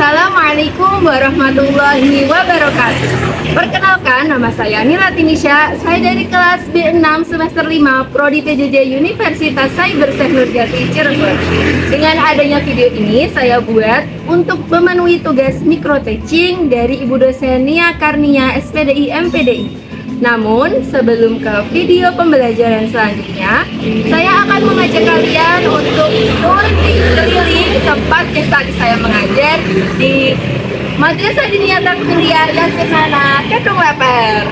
Assalamualaikum warahmatullahi wabarakatuh. Perkenalkan, nama saya Nila Tinisha. Saya dari kelas B6 semester 5 Prodi PJJ Universitas Cyber Nurjati Cirebon. Dengan adanya video ini saya buat untuk memenuhi tugas micro teaching dari Ibu dosen Nia Karnia SPDI MPDI. Namun, sebelum ke video pembelajaran selanjutnya, saya akan mengajak kalian untuk tur keliling tempat yang tadi saya mengajar di Madrasah Diniyah Takfiriyah Yasinana Kedung Leper.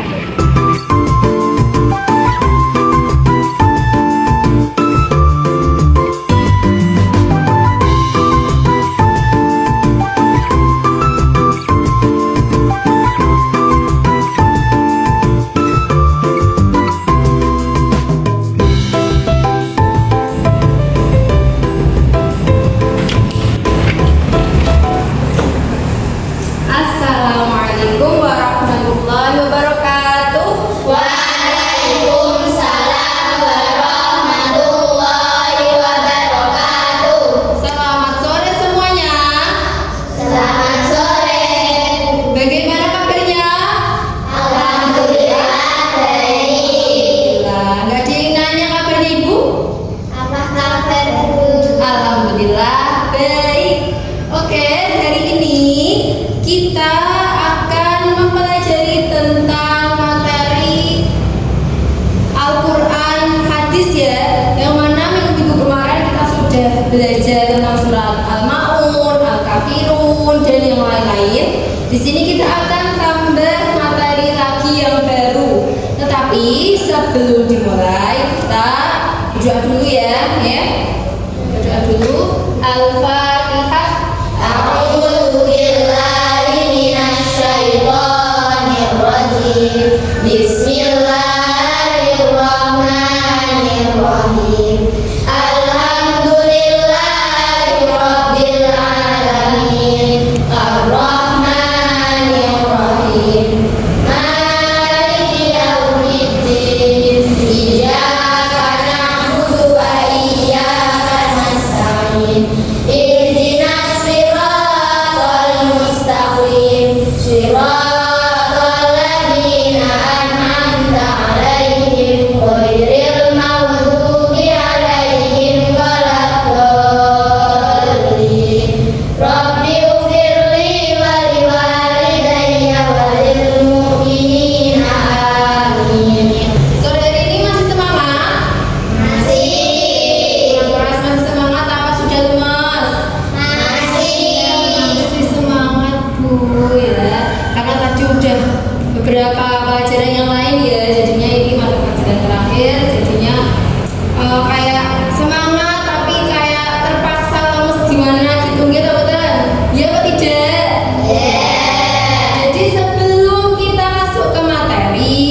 Assalamualaikum warahmatullahi wabarakatuh. Waalaikumsalam warahmatullahi wabarakatuh. Selamat sore semuanya. Selamat sore. Bagaimana kabarnya? Alhamdulillah baik. Nggak ada yang nanya kabarnya Ibu? Apa kabar Bu? Alhamdulillah baik. Oke, hari ini kita akan mempelajari tentang materi Al-Quran hadis ya, yang mana minggu kemarin kita sudah belajar tentang surat Al-Ma'un, Al-Kafirun, dan yang lain-lain. Di sini kita akan tambah materi lagi yang baru. Tetapi sebelum dimulai kita berdoa dulu ya. Berdoa dulu. Al-Fatihah. A'udzu billahi minasy syaithanir rajim. Bismillahirrahmanirrahim. Alhamdulillahirabbil alamin. Arrahmanirrahim. Maliki yaumiddin. Iyyaka na'budu wa iyyaka nasta'in. Ihdinas siratal mustaqim. Siratal ladzina an'amta 'alaihim ghairil maghdubi 'alaihim waladdallin. Rabbi ighfirli wa liwalidayya wa lil mu'minina amin. Saudari ini masih semangat? Masih. Masih semangat apa sudah lemas? Masih semangat Bu ya. Karena tadi udah beberapa pelajaran yang lain ya, jadinya ini mata pelajaran terakhir, jadinya kayak semangat tapi kayak terpaksa lemes gimana gitu betul? Ya apa tidak? Jadi sebelum kita masuk ke materi,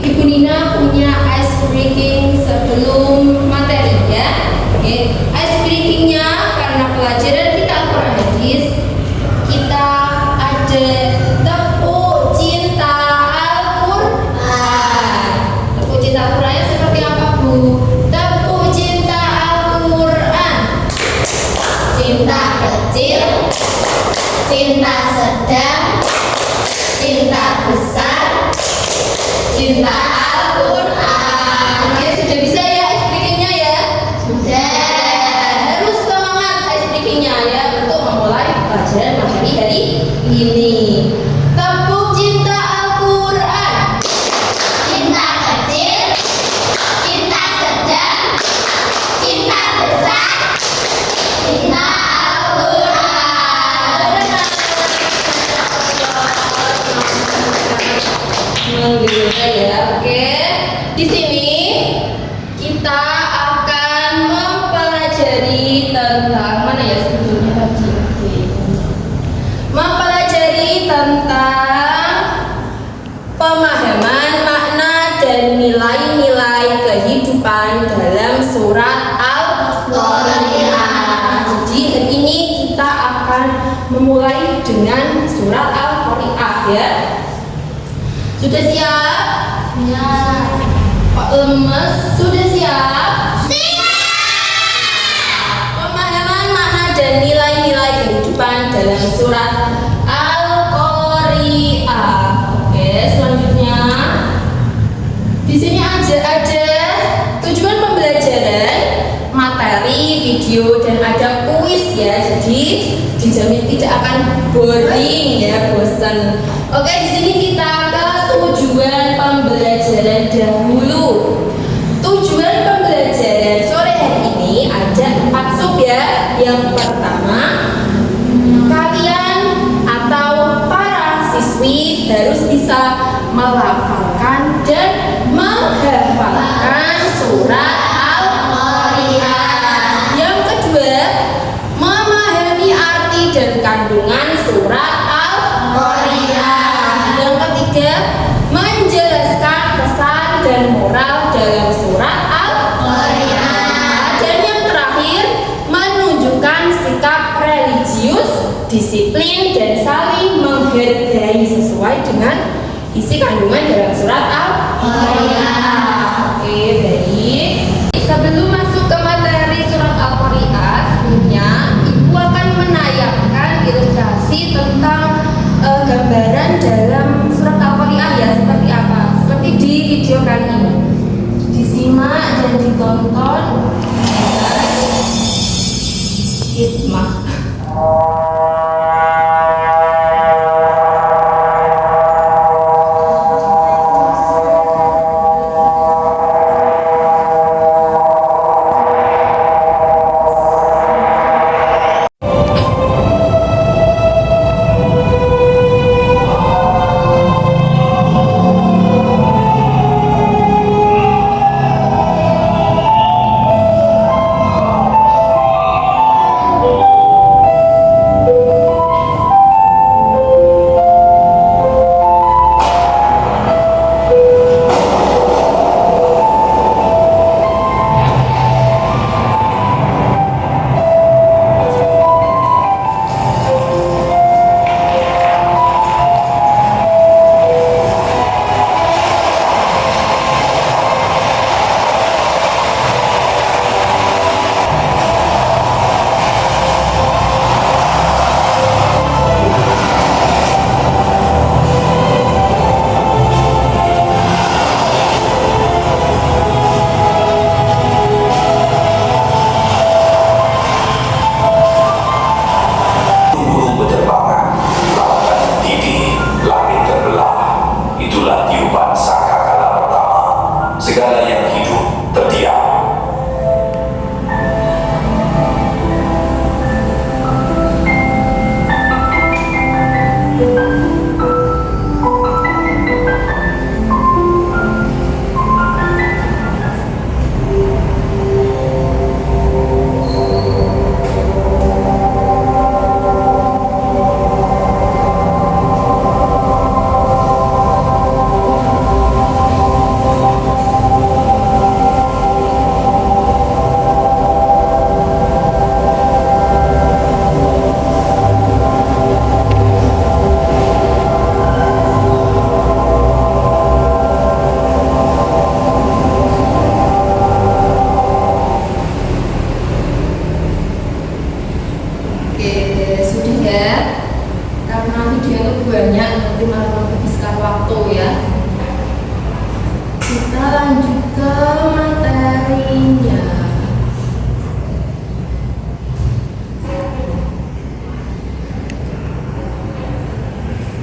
Ibu Nina punya ice breaking sebelum materi ya. Oke, ice breakingnya karena pelajaran kita Al-Quran hadis, kita ada tepuk cinta Al-Quran. Tepuk cinta Al-Qurannya seperti apa Bu? Tepuk cinta Al-Quran. Cinta kecil, cinta sedang, cinta besar, cinta Al-Quran. Oke, sudah bisa ya ice breakingnya ya? Sudah. Harus semangat ice breakingnya ya untuk memulai pelajaran materi hari ini. Tepuk cinta Al-Quran. Cinta kecil, cinta sedang, cinta besar, cinta Al-Quran. Alhamdulillah ya. Oke. Di sini kita akan mempelajari tentang mana ya sebelumnya tadi. Oke. Mempelajari tentang pemahaman makna dan nilai-nilai kehidupan dalam surat Al-Qari'ah. Jadi hari ini kita akan memulai dengan surat Al-Qari'ah ya. Sudah siap? Ya. Kok lemes? Sudah siap? Siap. Pemahaman makna dan nilai-nilai kehidupan dalam surat video dan ada kuis ya, jadi dijamin tidak akan boring ya, bosan. Oke, di sini kita ke tujuan pembelajaran dahulu. Tujuan pembelajaran sore hari ini ada 4 sub ya. Yang pertama, kalian atau para siswi harus bisa melafalkan dan menghafalkan surat Al-Qari'ah. Yang kedua, memahami arti dan kandungan surat Al-Qari'ah. Yang ketiga, menjelaskan pesan dan moral dalam surat Al-Qari'ah. Dan yang terakhir, menunjukkan sikap religius, disiplin, dan saling menghargai sesuai dengan isi kandungan dalam surat Al-Qari'ah. Oke, baik. Sebelum masuk ke materi surat Al-Qari'ah, sebelumnya Ibu akan menayangkan ilustrasi tentang gambaran dalam surat Al-Qari'ah ya, seperti apa? Seperti di video kali ini. Disimak dan ditonton dengan hikmah. Segala yang hidup terdiam.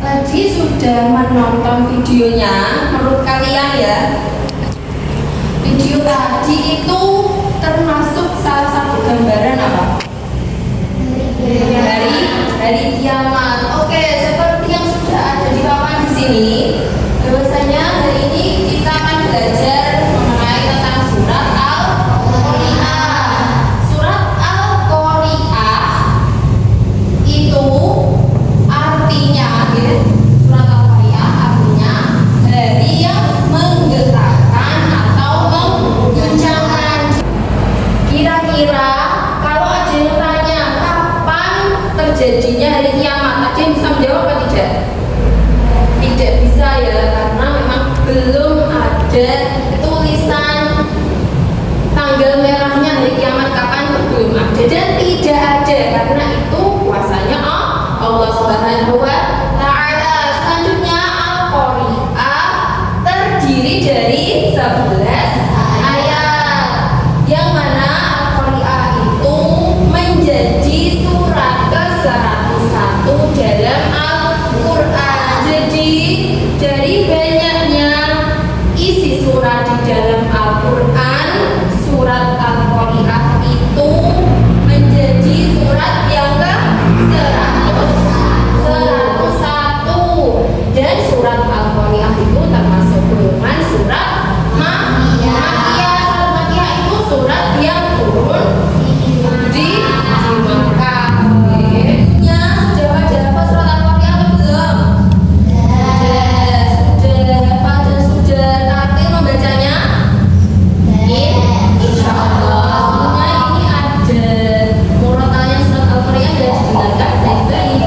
Tadi sudah menonton videonya, menurut kalian ya, video tadi itu termasuk salah satu gambaran apa? Dari kiamat. Oke, seperti yang sudah ada di papan di sini, bahwasanya hari ini kita akan belajar mengenai tentang surat Al-Qari'ah. Surat Al-Qari'ah itu artinya, ya, surat Al-Qari'ah artinya hari yang menggerakkan atau mengguncangkan. Kira-kira kalau ada yang tanya kapan terjadinya hari kiamat, ada yang bisa menjawab atau tidak? Tidak bisa ya, karena memang belum ada tulisan tanggal merahnya hari kiamat kapan, itu belum ada dan tidak ada, karena itu kuasanya Allah Subhanahu wa Ta'ala. Selanjutnya Al-Qari'ah terdiri dari 11 ayat, yang mana Al-Qari'ah itu satu dalam Al-Quran. Jadi dari banyaknya isi surat di dalam Al-Quran, surat Al-Qari'ah itu menjadi surat yang ke-101. Dan surat Al-Qari'ah itu termasuk golongan surat Makkiyah. Surat Makkiyah itu surat yang turun di Makkah. Sudah pada hafal surat Al-Qari'ah atau belum? Sudah hafal dan sudah tartil membacanya? Insya Allah. Sebenarnya ini ada murotalnya surat Al-Qari'ah dan didengarkan baik-baik.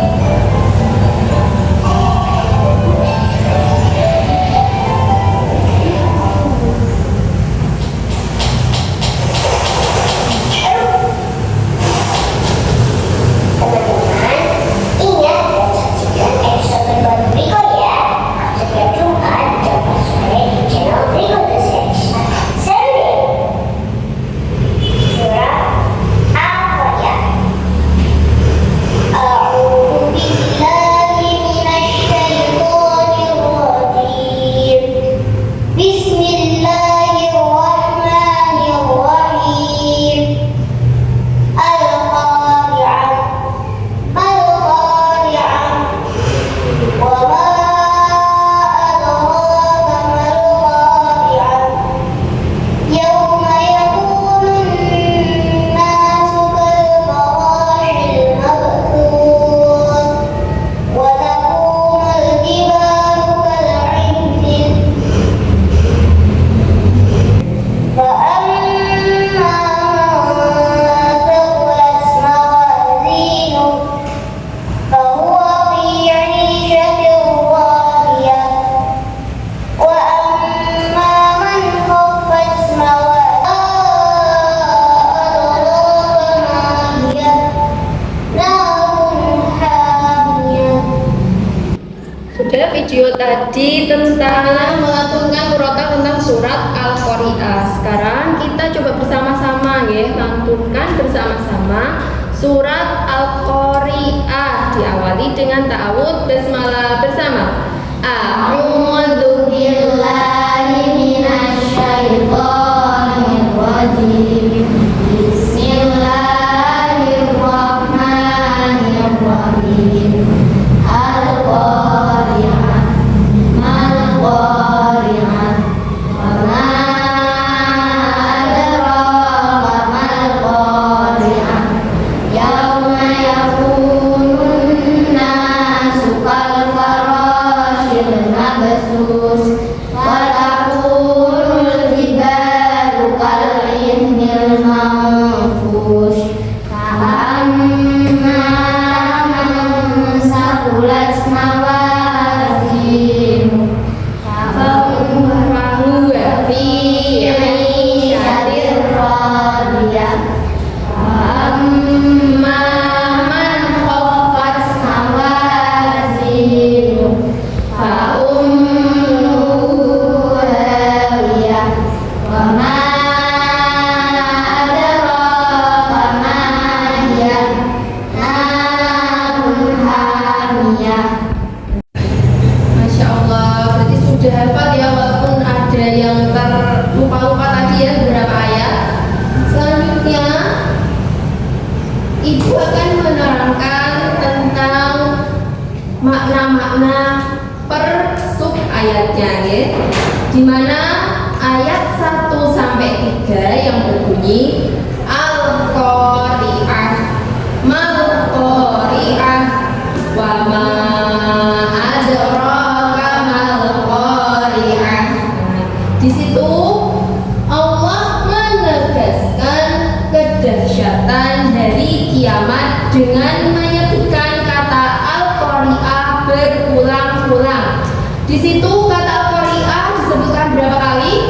Sudah video tadi tentang melantunkan murotal tentang surat Al-Qari'ah. Sekarang kita coba bersama-sama ya, lantunkan bersama-sama surat Al-Qari'ah. Diawali dengan ta'awudz basmalah bersama. A'udzu billahi minasy syaithanir rajim. Bismillahirrahmanirrahim. Al-Qari'ah, mal-Qari'ah, wa ma adraka mal-Qari'ah, yauma yakunun nasu kal-farashil mabsus, wa takunul jibalu kal-ihnil manfush, sakulat mawazinu fahuwa fi 'ishatir radiyah. Amma man khaffat mawazinu fa ummuhu hawiyah. Wa ma adraka ma hiya narun hamiyah. Masya Allah, berarti sudah hafal ya, walaupun ada yang terlupa-lupa tadi ya beberapa ayat. Selanjutnya Ibu akan menerangkan tentang makna-makna per sub ayatnya ya, dimana ayat 1 sampai 3 yang berbunyi Al-Qari'ah, mal-Qari'ah, wa ma adraka mal-Qari'ah. Di situ Allah menegaskan kedahsyatan hari kiamat dengan menyebutkan kata Al-Qari'ah berulang-ulang. Di situ kata Al-Qari'ah disebutkan berapa kali?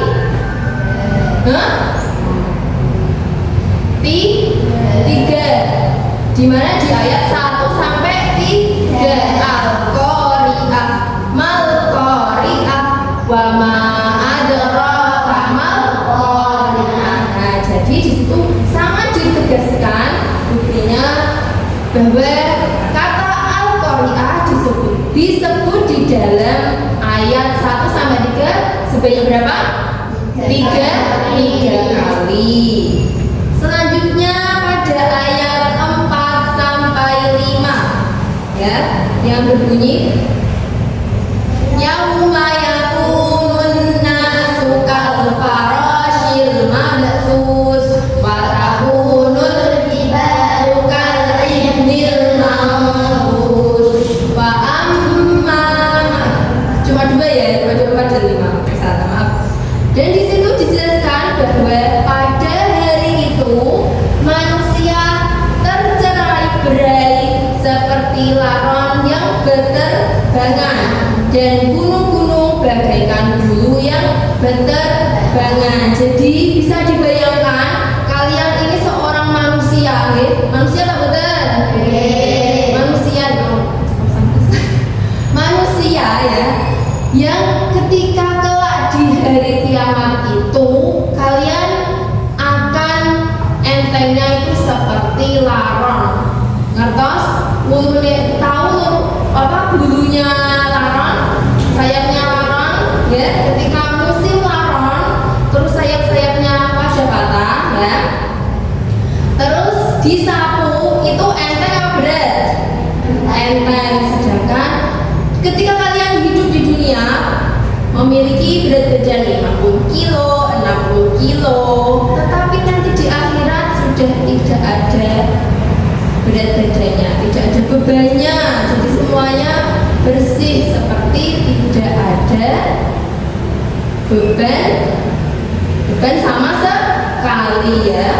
sebanyak berapa? 3 kali. Selanjutnya pada ayat 4 sampai 5 ya, yang berbunyi yauma yakunun nasu kal farashil mabthus wa takunul jibalu kal ihnil manfush wa amma. Cuma 2 ya, cuma 4 dan 5. Salah, maaf. Dan di situ dijelaskan bahwa pada hari itu manusia tercerai-berai seperti laron yang berterbangan dan gunung-gunung bagaikan bulu yang berterbangan. Jadi bisa dibayangkan kalian ini seorang manusia, manusia tak betul? Manusia dong. Manusia ya, yang ketika kelak di hari kiamat itu kalian akan entengnya itu seperti laron. Ngertos? Mulune tahu apa bulunya laron, sayapnya laron ya. Ketika musim laron, terus sayap-sayapnya pada patah ya. Terus disapu itu enteng apa berat? Enteng. Sedangkan ketika kalian hidup di dunia memiliki berat badan 50 kilo, 60 kilo, tetapi nanti di akhirat sudah tidak ada berat badannya, tidak ada bebannya, jadi semuanya bersih seperti tidak ada beban sama sekali ya.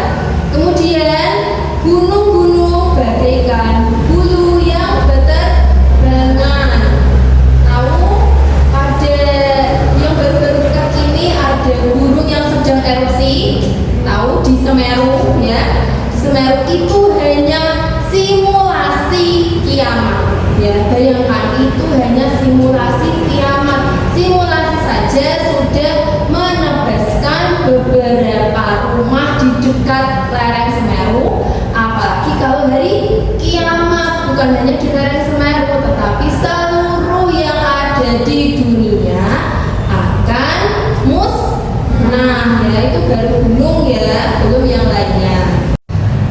Kemudian gunung-gunung bagaikan bulu yang berterbangan. Tahu ada yang baru-baru dekat ini ada gunung yang sedang erupsi, tahu di Semeru ya. Di Semeru itu hanya simulasi kiamat ya, bayangkan itu hanya simulasi kiamat. Simulasi saja sudah menebaskan beberapa rumah di dekat lereng Semeru, apalagi kalau hari kiamat. Bukan hanya di lereng Semeru, tetapi seluruh yang ada di dunia akan musnah ya. Itu baru gunung ya, belum yang lainnya.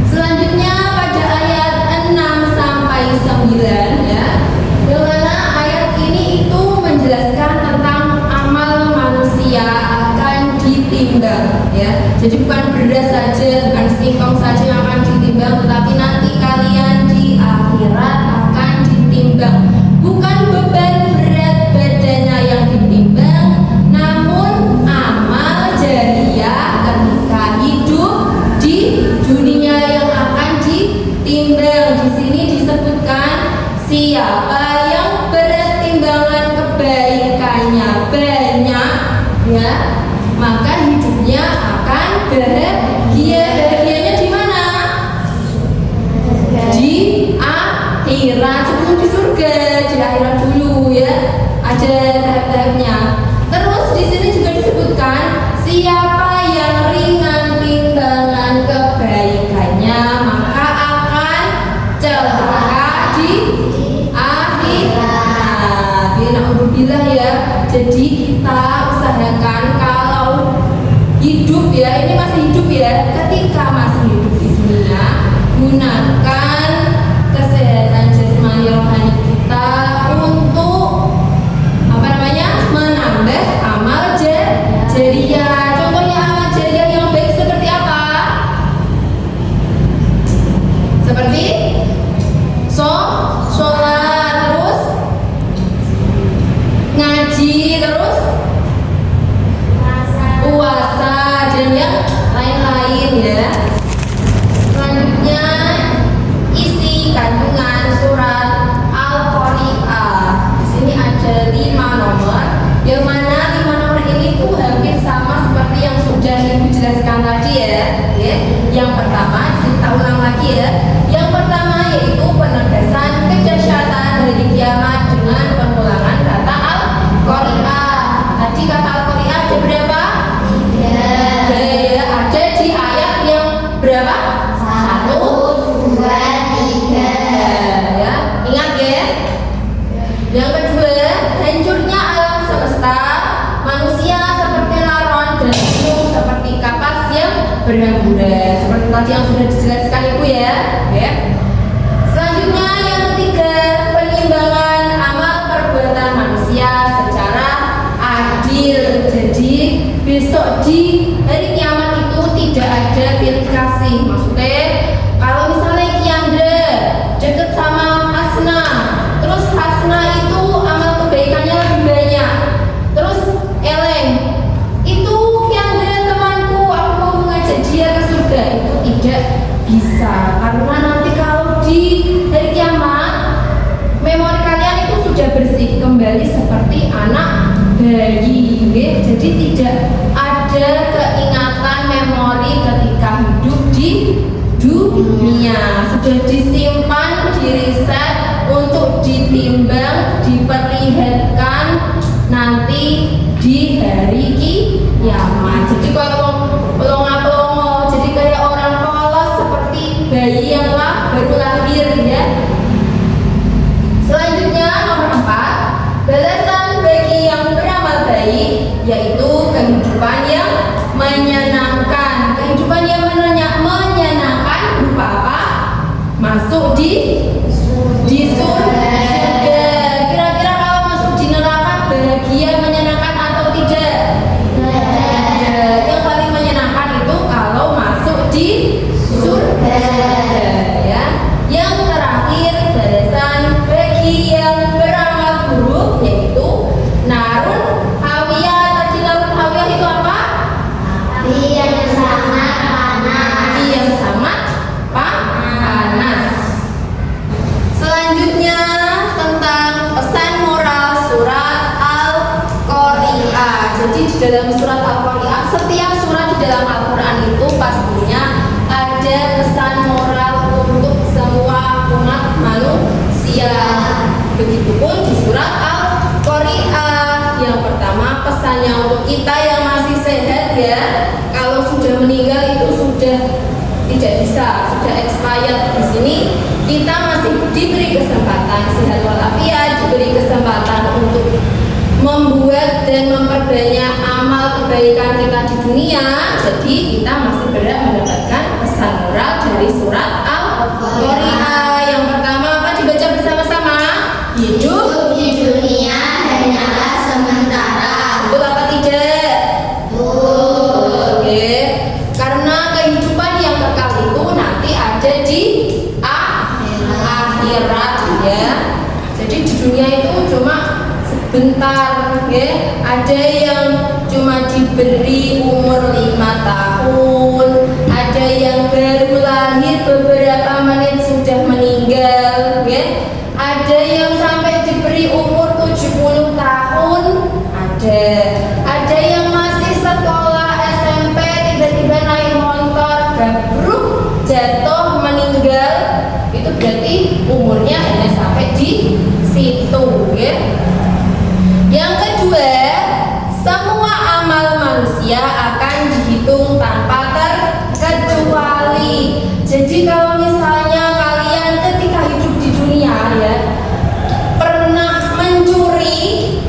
Selanjutnya pada ayat 6 sampai 9 ya, yang mana ayat ini itu menjelaskan tentang amal manusia akan ditimbang ya. Jadi bukan beras saja, bukan singkong saja yang akan ditimbang, tetapi nanti kalian di akhirat akan ditimbang. Bukan beban berat badannya yang ditimbang, namun amal jariah ketika hidup di dunia yang akan ditimbang. Di sini disebutkan siapa yang berat timbangan kebaikannya banyak ya, maka hidupnya akan bahagia. Bahagianya di mana? Di akhirat, sebelum di surga, di akhirat dulu ya. Ada tahap-tahapnya. Terus di sini juga disebutkan siapa yang ringan timbangan kebaikannya maka akan celaka di akhirat. Alhamdulillah ya. Jadi kita usahakan kalau hidup ya, ini masih hidup ya, ketika masih hidup di dunia, gunakan kesehatan jasmani rohani kita untuk apa namanya, menambah amal jariah. Contohnya amal jariah yang baik seperti apa? Seperti sholat, terus ngaji, terus puasa, dan yang lain-lain ya. Selanjutnya isi kandungan surat Al-Qari'ah. Di sini ada 5 nomor, yang mana 5 nomor ini tuh hampir sama seperti yang sudah Ibu jelaskan tadi ya. Yang pertama, kita ulang lagi ya. Yang pertama yaitu penegasan kedahsyatan hari kiamat dengan pengulangan kata Al-Qari'ah. Tadi kata Al-Qari'ah ada berapa? 3 ya, ada di ayat yang berapa? 1, 2, 3 ya. Ingat ya. Yang kedua, hancurnya alam semesta, manusia berhamburan seperti tadi yang sudah dijelaskan Ibu ya. Oke. Selanjutnya yang ketiga, penimbangan amal perbuatan manusia secara adil. Jadi besok di hari kiamat itu tidak ada pilih kasih. Maksudnya kalau misalnya Kiandra deket sama Hasna, terus Hasna itu amal kebaikannya lebih banyak, terus Eleng itu Kiandra temanku, aku mau mengajak dia ke surga, itu tidak bisa. Karena nanti kalau di hari kiamat memori kalian itu sudah bersih kembali seperti anak bayi, jadi tidak ada keingatan memori ketika hidup di dunia, sudah disimpan, diriset untuk ditimbang, diperlihatkan nanti di hari kiamat. Jadi kalau pelongo-pelongo, jadi kayak orang polos seperti bayi yang baru lahir ya. Selanjutnya nomor 4, balasan bagi yang beramal baik yaitu kehidupan yang menyenangkan. Kehidupan yang menyenangkan berupa apa? Masuk di surga. Kira-kira kalau masuk di neraka bahagia, menyenangkan atau tidak? Yang paling menyenangkan itu kalau masuk di surga ya. Yang terakhir, balasan bagi yang beramal buruk yaitu narun hawiyah. Tadi narun hawiyah itu apa? Api yang sangat panas. Api yang sangat panas. Selanjutnya tentang pesan moral surat Al-Qari'ah. Jadi di dalam surat Al-Qari'ah, setiap surat di dalam Al-Quran itu pastinya ada pesan moral untuk semua umat manusia. Begitupun di surat Al-Qari'ah. Yang pertama, pesannya untuk kita yang masih sehat ya. Kalau sudah meninggal itu sudah tidak bisa, sudah expired. Di sini kita masih diberi kesempatan sehat walafiat, diberi kesempatan untuk membuat dan memperbanyak amal kebaikan kita di dunia. Jadi kita masih berhak mendapatkan pesan moral dari surat Al-Qari'ah. Yang pertama apa, dibaca bersama-sama? Hidup Di dunia hanyalah sementara. betul apa tidak? Oke. Karena kehidupan yang kekal itu nanti ada di akhirat ya. Jadi di dunia itu cuma sebentar ya. Ada yang cuma diberi umur 5 tahun, ada yang baru lahir beberapa menit sudah meninggal ya. Ada yang sampai diberi umur 70 tahun, ada yang masih sekolah SMP tiba-tiba naik motor gabruk jatuh meninggal. Itu berarti umurnya hanya sampai di situ ya. Yang kedua, semua amal manusia akan dihitung tanpa terkecuali. Jadi kalau misalnya kalian ketika hidup di dunia ya pernah mencuri,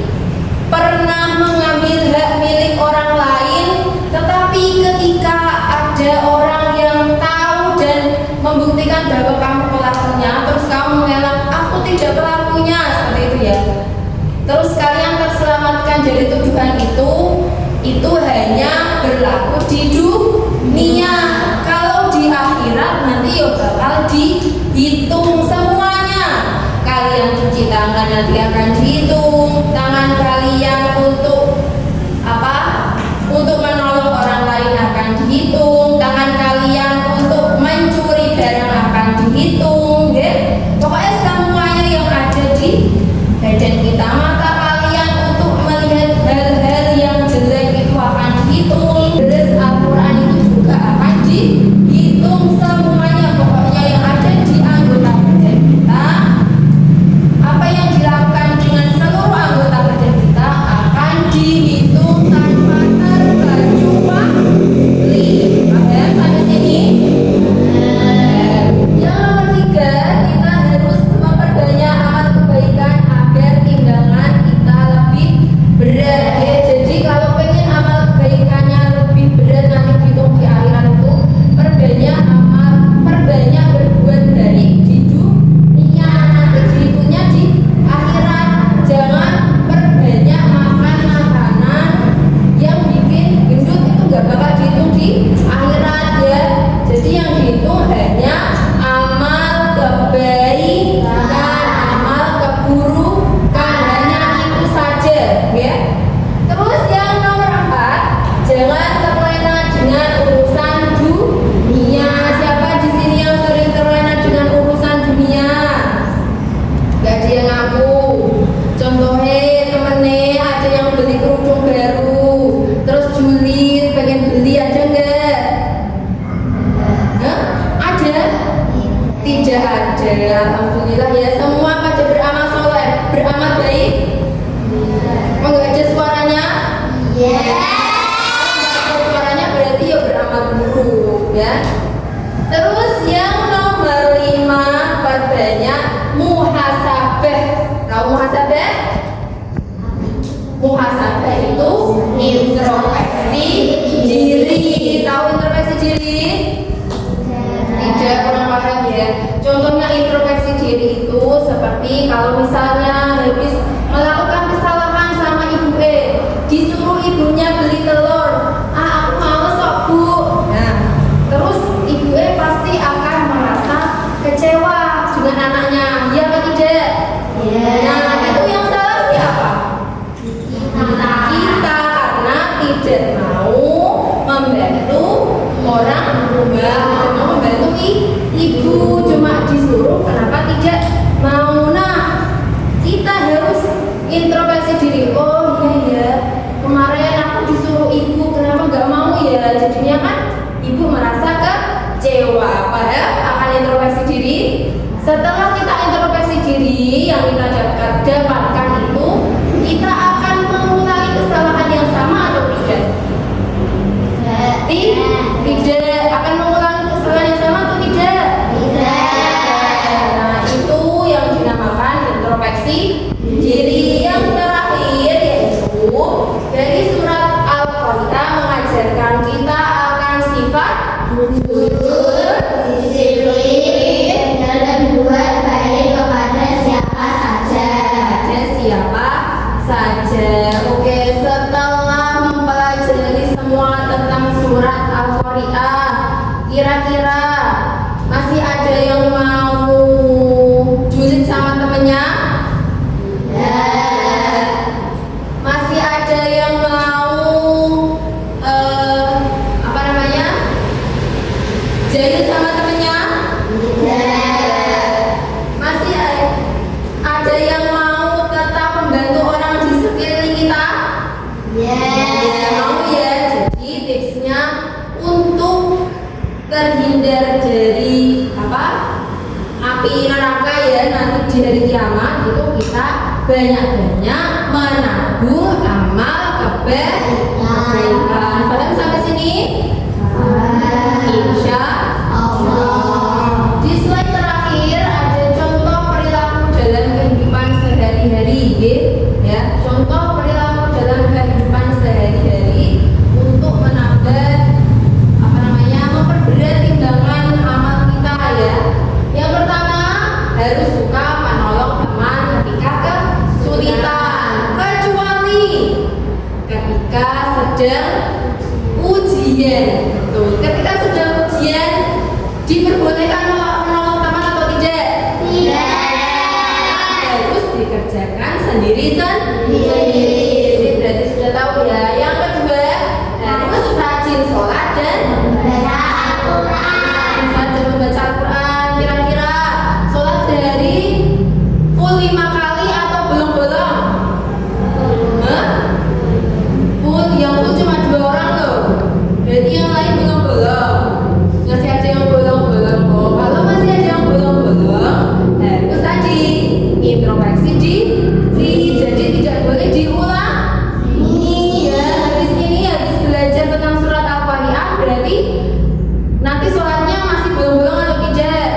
pernah mengambil hak milik orang lain, tetapi ketika ada orang yang tahu dan membuktikan bahwa kamu pelakunya, terus kamu mengelak, aku tidak pelakunya, seperti itu ya. Terus kalian terselamatkan dari tuduhan itu hanya berlaku di dunia. Kalau di akhirat nanti ya bakal dihitung semuanya. Kalian cuci tangan nanti akan dihitung, tangan kalian untuk apa? Untuk menolong orang lain akan dihitung, tangan kalian untuk mencuri barang akan dihitung, ya. Pokoknya semuanya yang ada di badan kita. Maka kalian untuk melihat hal-hal yang jelek itu akan dihitung. Terus Al-Quran itu juga akan dihitung semuanya. Pokoknya yang ada di anggota badan kita, apa yang dilakukan dengan seluruh anggota badan kita akan dihitung tanpa terkecuali. Paham sampai sini? Yang nomor 3, misalnya habis melakukan kesalahan sama ibu disuruh ibunya beli telur, aku males kok bu. Nah, terus ibu pasti akan merasa kecewa dengan anaknya, ya atau tidak? Nah, itu yang salah siapa? Kita, karena tidak mau membantu orang tua, tidak mau membantu ibu, cuma disuruh, kenapa tidak mau? Nah, kita harus introspeksi diri. Oh iya ya, kemarin aku disuruh ibu, kenapa nggak mau ya? Jadinya kan ibu merasa kecewa. Padahal akan introspeksi diri. Setelah kita introspeksi diri, yang kita dapatkan itu, kita akan mengulangi kesalahan yang sama atau tidak? Tidak akan mengulangi kesalahan yang sama atau tidak? Nah, itu yang dinamakan introspeksi diri. Yang terakhir yaitu dari surat Al-Qari'ah mengajarkan kita akan sifat jujur, disiplin, dan berbuat baik kepada siapa saja. Siapa saja. Oke, setelah mempelajari semua tentang surat Al-Qari'ah, kira-kira masih ada yang mau julid sama temennya? Masih ada yang mau apa namanya? Jahil sama temennya? Masih ada yang mau tetap membantu orang di sekeliling kita? Mau ya. Jadi tipsnya untuk terhindar dari api neraka ya nanti di hari kiamat, itu kita banyak-banyak menabung amal kebaikan. Sampai sini? Insya Allah. Di slide terakhir ada contoh perilaku dalam kehidupan sehari-hari, ya. Contoh perilaku dalam kehidupan sehari-hari untuk menambah memperberat timbangan amal kita ya. Yang pertama, harus suka menolong teman ketika kesulitan, kecuali ketika sedang ujian. Betul. Ketika sedang ujian diperbolehkan menolong teman atau tidak? Harus dikerjakan sendiri. Berarti sudah tahu ya. Yang kedua, harus rajin sholat dan membaca Al-Quran. Kira-kira sholat sehari full 5 kali atau bolong-bolong? Full, yang full cuma 2 orang loh. Berarti yang lain bolong-bolong. Masih ada yang bolong-bolong kok. Kalau masih ada yang bolong-bolong, harus tadi introspeksi diri. Jadi tidak boleh diulang. Iya, habis belajar tentang surat Al-Qari'ah, berarti nanti sholatnya masih bolong-bolong atau tidak?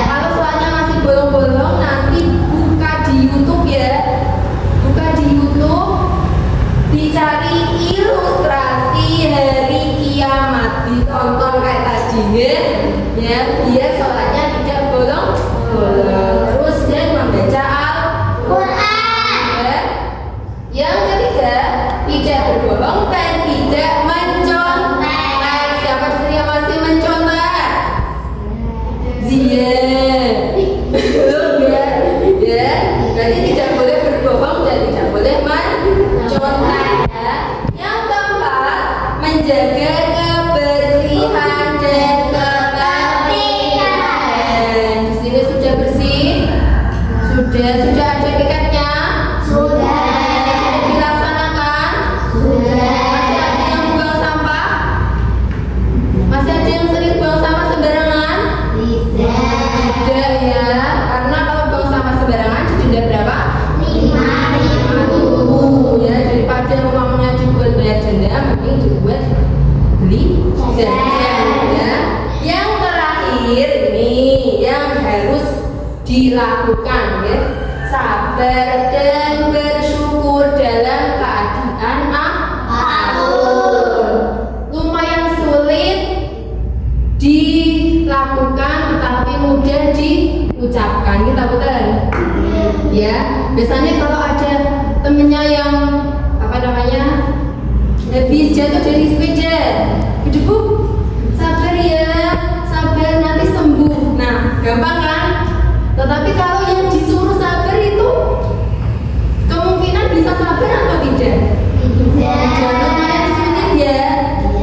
Kalau sholatnya masih bolong-bolong, nanti buka di YouTube ya. Buka di YouTube, dicari ilustrasi hari kiamat, ditonton kayak tadi ya. Biar sholatnya tidak bolong-bolong. Terus dan membaca Al-Quran. Yang ketiga, tidak berbohong dan tidak mencontek. Siapa di sini yang masih mencontek? Zia. Ya. Berarti tidak boleh berbohong dan tidak boleh mencontek. Yang keempat, menjaga kebersihan dan kebersihan. Di sini sudah bersih? Sudah ada piketnya? Sudah dilaksanakan? Sudah. Masih ada yang buang sampah? Masih ada yang sering buang sampah sembarangan? Tidak ya, karena kalau buang sampah sembarangan didenda berapa? 5.000 ya. Daripada uangnya dibuat bayar denda, mending dibuat beli jajan ya. Yang terakhir ini yang harus dilakukan ya, sabar dan bersyukur dalam keadaan apapun. Lumayan sulit dilakukan tetapi mudah diucapkan, kita betul? Biasanya kalau ada temennya yang apa namanya habis jatuh dari sepeda, Bu, sabar ya, sabar nanti sembuh. Nah, gampang kan? Tetapi kalau yang disuruh sabar itu kemungkinan bisa sabar atau tidak? Jatuhnya yang sulit ya.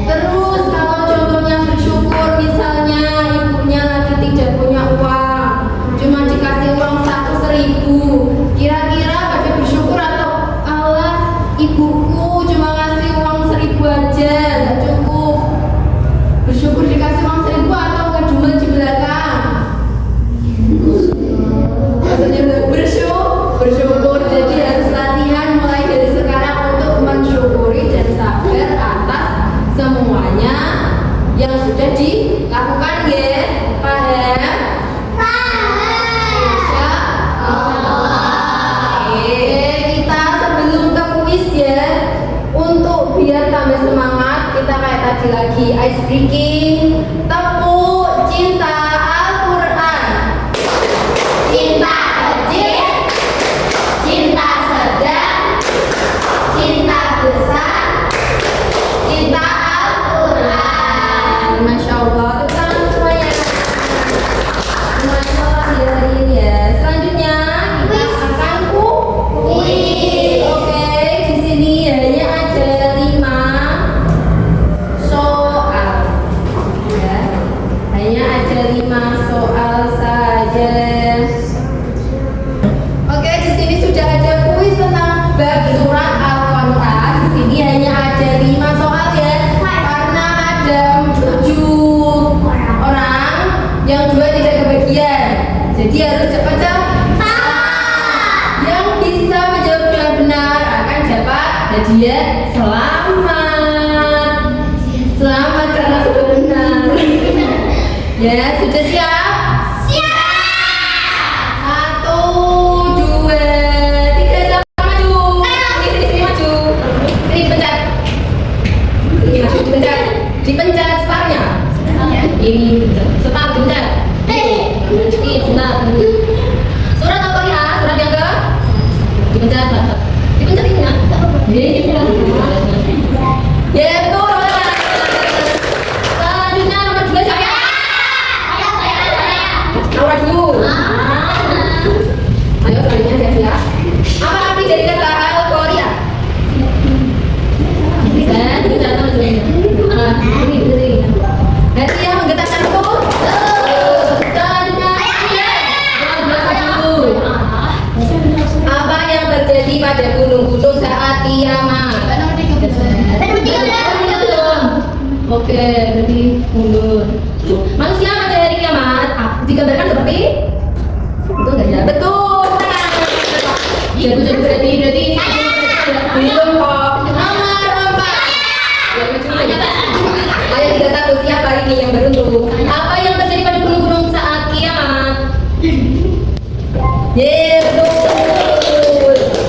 Terus kalau contohnya bersyukur, misalnya ibunya lagi tidak punya uang, cuma dikasih uang 100.000, kira-kira pada bersyukur atau Allah ibuku cuma ngasih uang 1.000 aja, nggak cukup. Bersyukur dikasih uang 1.000 atau ngedumel di belakang? Maksudnya bersyukur. Jadi harus latihan mulai dari sekarang untuk mensyukuri dan sabar atas semuanya yang sudah dilakukan ya. Paham? Insya Allah. Kita sebelum ke kuis ya, untuk biar tambah semangat kita kayak tadi lagi ice breaking. Tepuk cinta Al-Quran. Cinta kecil, cinta sedang, cinta besar, cinta Al-Quran. Masya Allah, tepuk semuanya. Masya Allah ya hari ini ya. Selanjutnya kita akan kuis. Oke, di sini hanya ada 5 soal. Ya, hanya ada 5 soal saja. Oke, di sini sudah ada kuis tentang bab surat Al-Quran. Di sini hanya ada 5 soal ya, karena ada 7 orang yang 2 tidak kebagian. Jadi harus cepat-cepat. Yang bisa menjawab dengan benar akan dapat hadiah selamat. Selamat karena sudah benar. Ya, sudah siap? Satu, dua, tiga, sama maju. Sini maju. Sini pencet. Sini maju, dipencet. Dipencet startnya. Ini start pencet. Ini start. Surat Al-Quran, surat yang ke? Dipencet. Dipencet ini ya. Ini ya betul. Selanjutnya nomor 2 siapa? Nomor 2. Ayo selanjutnya siap-siap. Apa arti dari kata Al-Quran? Bisa, dipencet aja. Ini. Hati yang menggetarkan itu. Selanjutnya apa yang terjadi pada gunung-gunung saat kiamat? Oke, berarti mundur. Manusia pada hari kiamat digambarkan seperti betul nggak ya? Betul. Berarti belum kok. Nomor 4. Ayo 31 siapa hari ini yang beruntung? Apa yang terjadi pada gunung-gunung saat kiamat? Betul.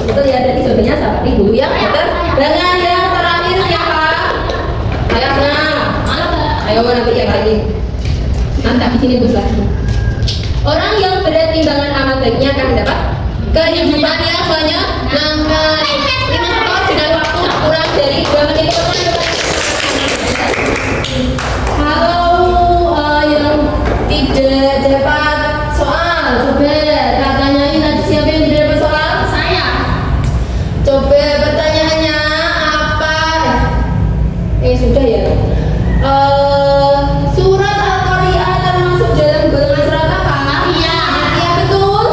Betul ya, dari jawabannya sahabat ibu yang betul. Dengan yang terakhir siapa? Ayahnya. Ayo nanti yang lagi. Nanti di sini bos lagi. Orang yang berat timbangan amal baiknya akan mendapat kehidupan yang banyak. Nangka 5 skor dengan waktu kurang dari 2 menit. Kalau yang tidak dapat soal, coba tanyain tadi siapa yang tidak dapat soal? Saya. Coba pertanyaannya apa? Sudah ya. Surat Al-Quran termasuk dalam golongan surat apa? Iya. Iya betul.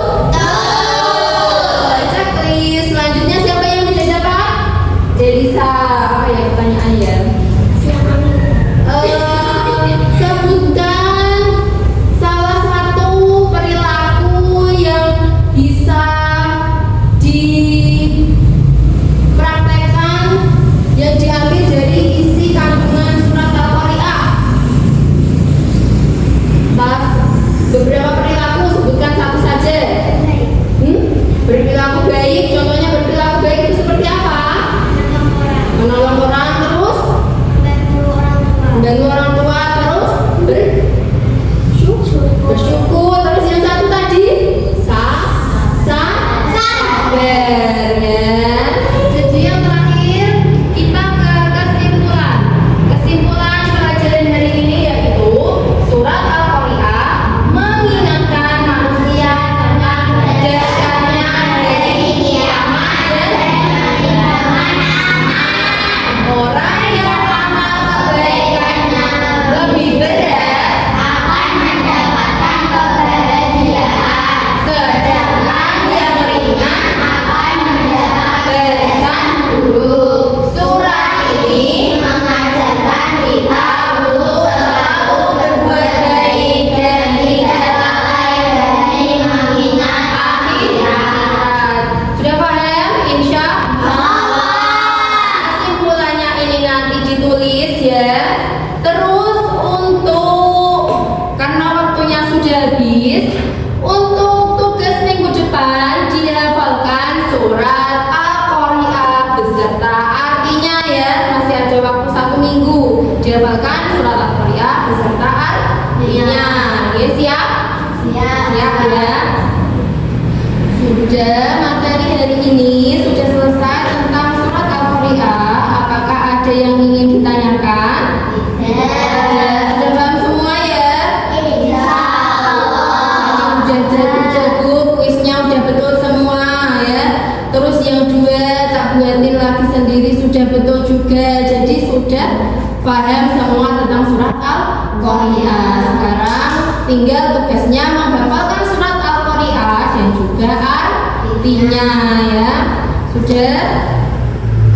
semuanya. Oke, siap? Siap ya. Sudah, materi hari ini sudah selesai tentang surat Al-Qari'ah. Apakah ada yang ingin ditanyakan? Sudah paham semua ya? Udah jago-jago, kuisnya udah betul semua ya. Terus yang dua tak buatin lagi sendiri sudah betul juga. Jadi sudah paham semua tentang surat Al-Qari'ah. Sekarang tinggal tugasnya menghafalkan surat Al-Qari'ah dan juga artinya ya. Sudah?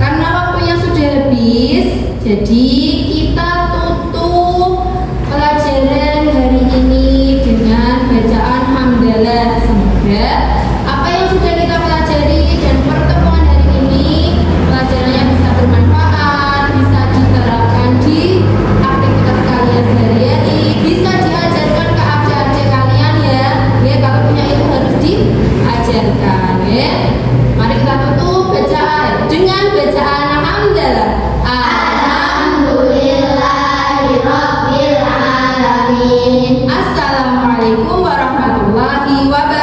Karena waktunya sudah habis, jadi kita tutup pelajaran hari ini dengan bacaan hamdalah. Semoga apa yang sudah kita pelajari dan pertemuan hari ini pelajarannya bisa bermanfaat, bisa diterapkan di aktivitas kalian sehari-hari, bisa diajarkan ke adik-adik kalian ya. Ya, kalau punya itu harus diajarkan ya. Mari kita tutup bacaan dengan bacaan hamdalah. Alhamdulillahirabbil alamin. Assalamualaikum warahmatullahi wabarakatuh.